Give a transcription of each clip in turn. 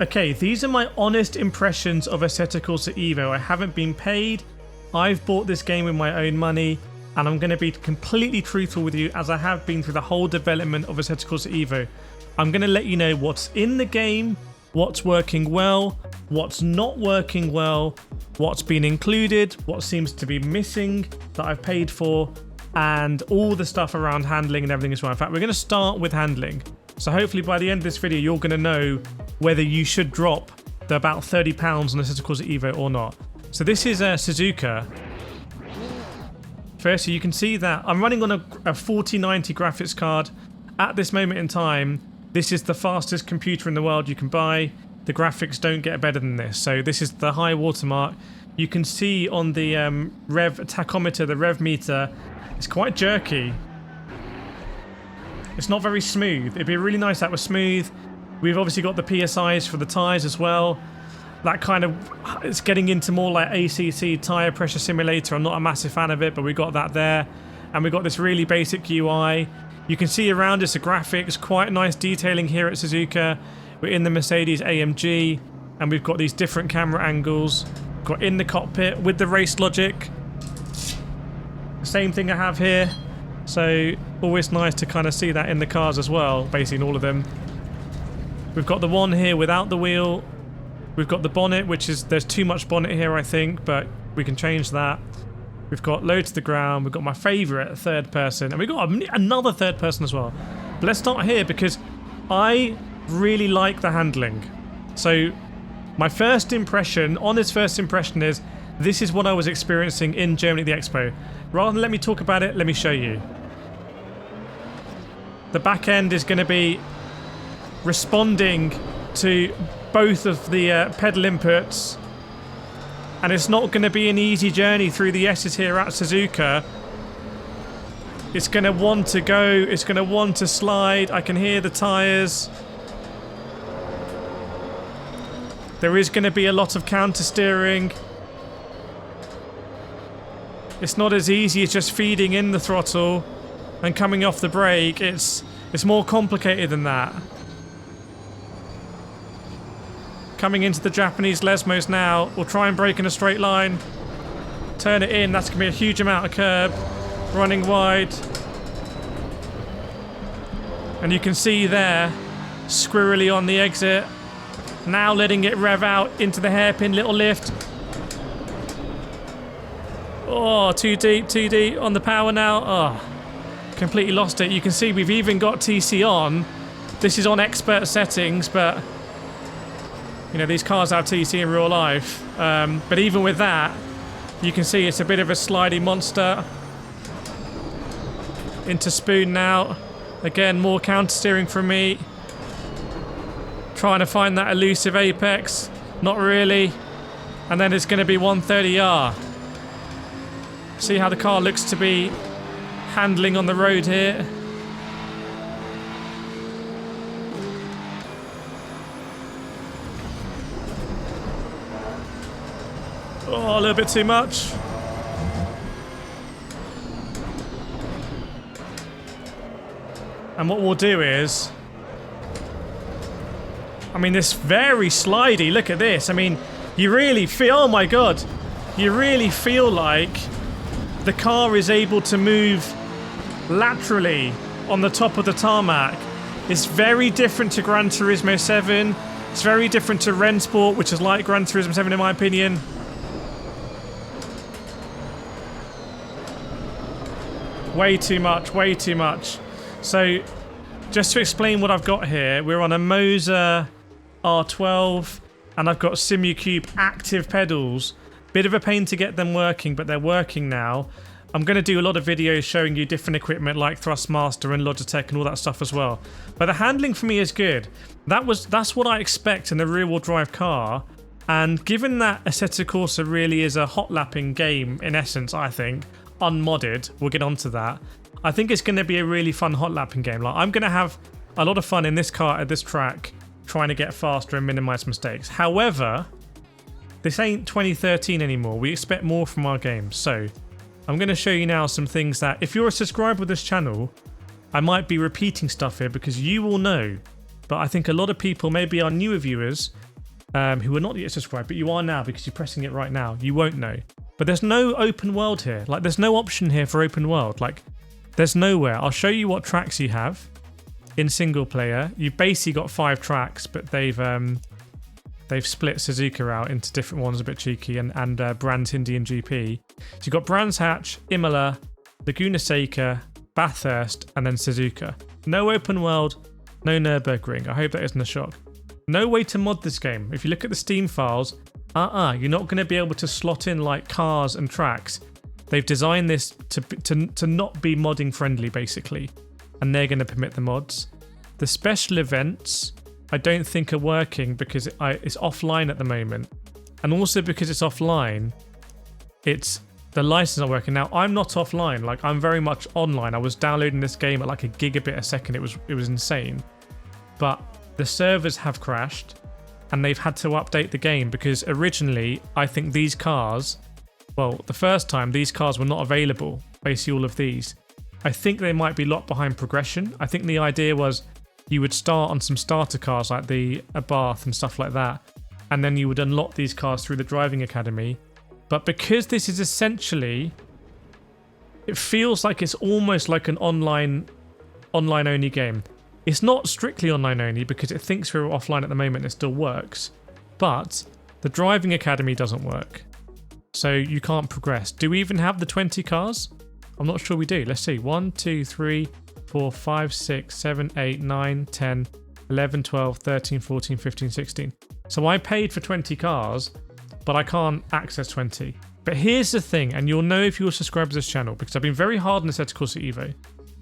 Okay, these are my honest impressions of Assetto Corsa EVO. I haven't been paid. I've bought this game with my own money, and I'm going to be completely truthful with you as I have been through the whole development of Assetto Corsa EVO. I'm going to let you know what's in the game, what's working well, what's not working well, what's been included, what seems to be missing that I've paid for, and all the stuff around handling and everything as well. In fact, we're going to start with handling. So hopefully by the end of this video, you're going to know whether you should drop the about £30 on Assetto Corsa EVO or not. So this is Suzuka. Firstly, you can see that I'm running on a 4090 graphics card. At this moment in time, this is the fastest computer in the world you can buy. The graphics don't get better than this. So this is the high watermark. You can see on the rev tachometer, the rev meter, it's quite jerky. It's not very smooth. It'd be really nice if that was smooth. We've obviously got the PSIs for the tyres as well. That kind of, it's getting into more like ACC tyre pressure simulator. I'm not a massive fan of it, but we got that there. And we've got this really basic UI. You can see around us the graphics, quite nice detailing here at Suzuka. We're in the Mercedes AMG, and we've got these different camera angles. Got in the cockpit with the race logic. Same thing I have here. So always nice to kind of see that in the cars as well, basically in all of them. We've got the one here without the wheel. We've got the bonnet, which is, there's too much bonnet here, I think, but we can change that. We've got low to the ground. We've got my favourite third person, and we've got another third person as well. But let's start here because I really like the handling. So my first impression, honest first impression is, this is what I was experiencing in Germany at the Expo. Rather than let me talk about it, let me show you. The back end is going to be responding to both of the pedal inputs, and it's not going to be an easy journey through the S's here at Suzuka. It's going to want to go, it's going to want to slide. I can hear the tyres. There is going to be a lot of counter steering. It's not as easy as just feeding in the throttle and coming off the brake. It's more complicated than that. Coming into the Japanese Lesmos now. We'll try and brake in a straight line. Turn it in. That's going to be a huge amount of curb. Running wide. And you can see there, squirrely on the exit. Now letting it rev out into the hairpin little lift. Oh, too deep on the power now. Oh, completely lost it. You can see we've even got TC on. This is on expert settings, but you know, these cars have TC in real life. But even with that, you can see it's a bit of a slidey monster. Into spoon now. Again, more counter steering from me. Trying to find that elusive apex. Not really. And then it's going to be 130R. See how the car looks to be handling on the road here. Oh, a little bit too much. And what we'll do is, I mean, this very slidey, look at this. I mean, you really feel, oh my God, you really feel like the car is able to move laterally on the top of the tarmac. It's very different to Gran Turismo 7. It's very different to Rennsport, which is like Gran Turismo 7 in my opinion. Way too much, way too much. So, just to explain what I've got here, we're on a Moser R12, and I've got Simucube active pedals. Bit of a pain to get them working, but they're working now. I'm going to do a lot of videos showing you different equipment like Thrustmaster and Logitech and all that stuff as well. But the handling for me is good. That's what I expect in a rear-wheel drive car. And given that Assetto Corsa really is a hot lapping game in essence, I think, unmodded, we'll get onto that. I think it's going to be a really fun hot lapping game. Like, I'm going to have a lot of fun in this car at this track, trying to get faster and minimize mistakes. However, this ain't 2013 anymore. We expect more from our games. So I'm going to show you now some things that, if you're a subscriber of this channel, I might be repeating stuff here because you will know. But I think a lot of people, maybe our newer viewers, who are not yet subscribed, but you are now because you're pressing it right now. You won't know. But there's no open world here. Like, there's no option here for open world. Like, there's nowhere. I'll show you what tracks you have in single player. You've basically got 5 tracks, but they've split Suzuka out into different ones, a bit cheeky, and Brands Indian GP. So you've got Brands Hatch, Imola, Laguna Seca, Bathurst, and then Suzuka. No open world, no Nürburgring. I hope that isn't a shock. No way to mod this game. If you look at the Steam files, you're not going to be able to slot in like cars and tracks. They've designed this to not be modding friendly, basically, and they're going to permit the mods. The special events, I don't think are working because it's offline at the moment, and also because it's offline, the license not working. Now, I'm not offline. Like, I'm very much online. I was downloading this game at like a gigabit a second. It was insane, but the servers have crashed and they've had to update the game because originally I think these cars, well, the first time these cars were not available, basically all of these. I think they might be locked behind progression. I think the idea was you would start on some starter cars like the Abarth and stuff like that, and then you would unlock these cars through the driving academy. But because this is essentially, it feels like it's almost like an online only game. It's not strictly online only because it thinks we're offline at the moment and it still works. But the driving academy doesn't work. So you can't progress. Do we even have the 20 cars? I'm not sure we do. Let's see. 1, 2, 3, 4, 5, 6, 7, 8, 9, 10, 11, 12, 13, 14, 15, 16. So I paid for 20 cars, but I can't access 20. But here's the thing, and you'll know if you're subscribed to this channel, because I've been very hard on the Assetto Corsa EVO.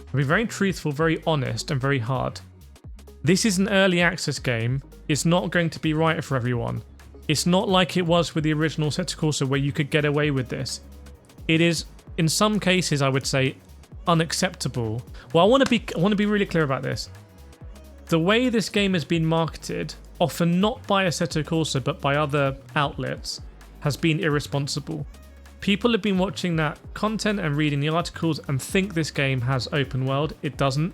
I've been very truthful, very honest, and very hard. This is an early access game. It's not going to be right for everyone. It's not like it was with the original Assetto Corsa where you could get away with this. It is, in some cases, I would say, unacceptable. Well, I want to be really clear about this. The way this game has been marketed, often not by Assetto Corsa but by other outlets, has been irresponsible. People have been watching that content and reading the articles and think this game has open world. It doesn't.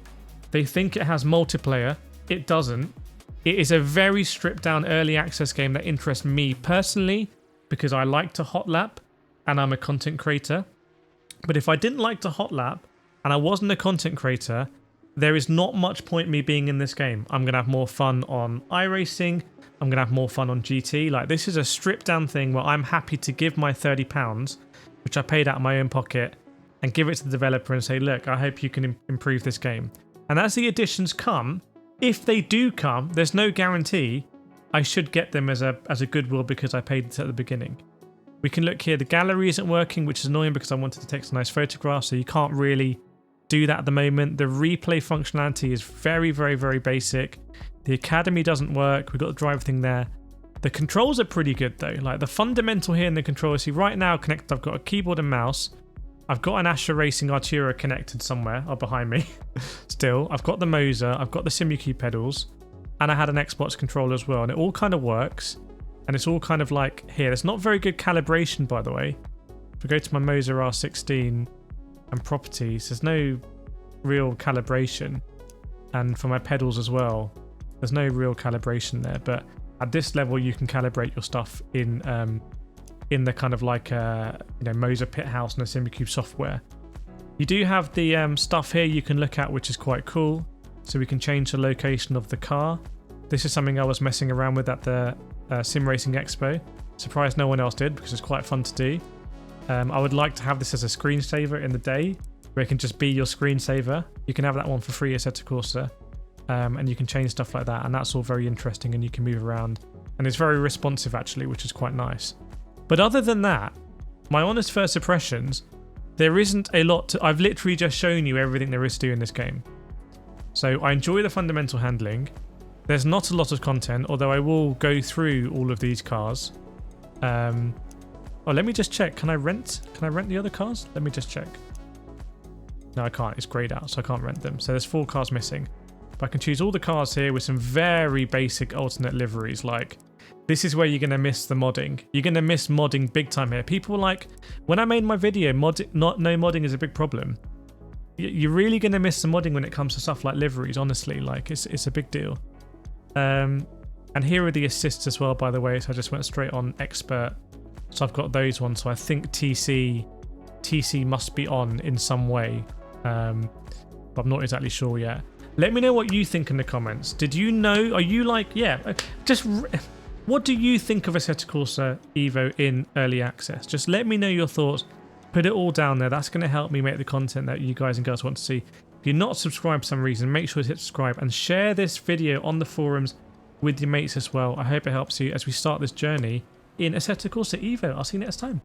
They think it has multiplayer. It doesn't. It is a very stripped down early access game that interests me personally because I like to hot lap and I'm a content creator. But if I didn't like to hot lap and I wasn't a content creator, there is not much point me being in this game. I'm going to have more fun on iRacing. I'm going to have more fun on GT. Like, this is a stripped down thing where I'm happy to give my £30, which I paid out of my own pocket, and give it to the developer and say, look, I hope you can improve this game. And as the additions come, if they do come, there's no guarantee I should get them as a goodwill because I paid it at the beginning. We can look here. The gallery isn't working, which is annoying because I wanted to take some nice photographs, so you can't really do that at the moment. The replay functionality is very, very, very basic. The academy doesn't work. We've got the driver thing there. The controls are pretty good though. Like, the fundamental here in the controller, see right now connected, I've got a keyboard and mouse. I've got an Asher Racing Artura connected somewhere or behind me. Still, I've got the Moser, I've got the SimuCube pedals, and I had an Xbox controller as well, and it all kind of works. And it's all kind of like here. There's not very good calibration, by the way. If we go to my Moser R16 and properties, there's no real calibration. And for my pedals as well, there's no real calibration there. But at this level, you can calibrate your stuff in the kind of like Moser Pit House and the SimuCube software. You do have the stuff here you can look at, which is quite cool. So we can change the location of the car. This is something I was messing around with at the Sim Racing Expo. Surprised no one else did because it's quite fun to do. I would like to have this as a screensaver in the day where it can just be your screensaver. You can have that one for free, Assetto Corsa, and you can change stuff like that, and that's all very interesting, and you can move around, and it's very responsive actually, which is quite nice. But other than that, my honest first impressions, there isn't a lot to, I've literally just shown you everything there is to do in this game. So I enjoy the fundamental handling. There's not a lot of content, although I will go through all of these cars. Let me just check. Can I rent the other cars? Let me just check. No, I can't. It's greyed out, so I can't rent them. So there's 4 cars missing. But I can choose all the cars here with some very basic alternate liveries. Like, this is where you're going to miss the modding. You're going to miss modding big time here. People were like, when I made my video, no modding is a big problem. You're really going to miss the modding when it comes to stuff like liveries, honestly. Like, it's a big deal. And here are the assists as well, by the way. So I just went straight on expert. So I've got those ones. So I think TC must be on in some way. But I'm not exactly sure yet. Let me know what you think in the comments. Did you know? Are you like, yeah, just what do you think of Assetto Corsa EVO in early access? Just let me know your thoughts. Put it all down there. That's going to help me make the content that you guys and girls want to see. If you're not subscribed for some reason, make sure to hit subscribe and share this video on the forums with your mates as well. I hope it helps you as we start this journey in Assetto Corsa EVO. I'll see you next time.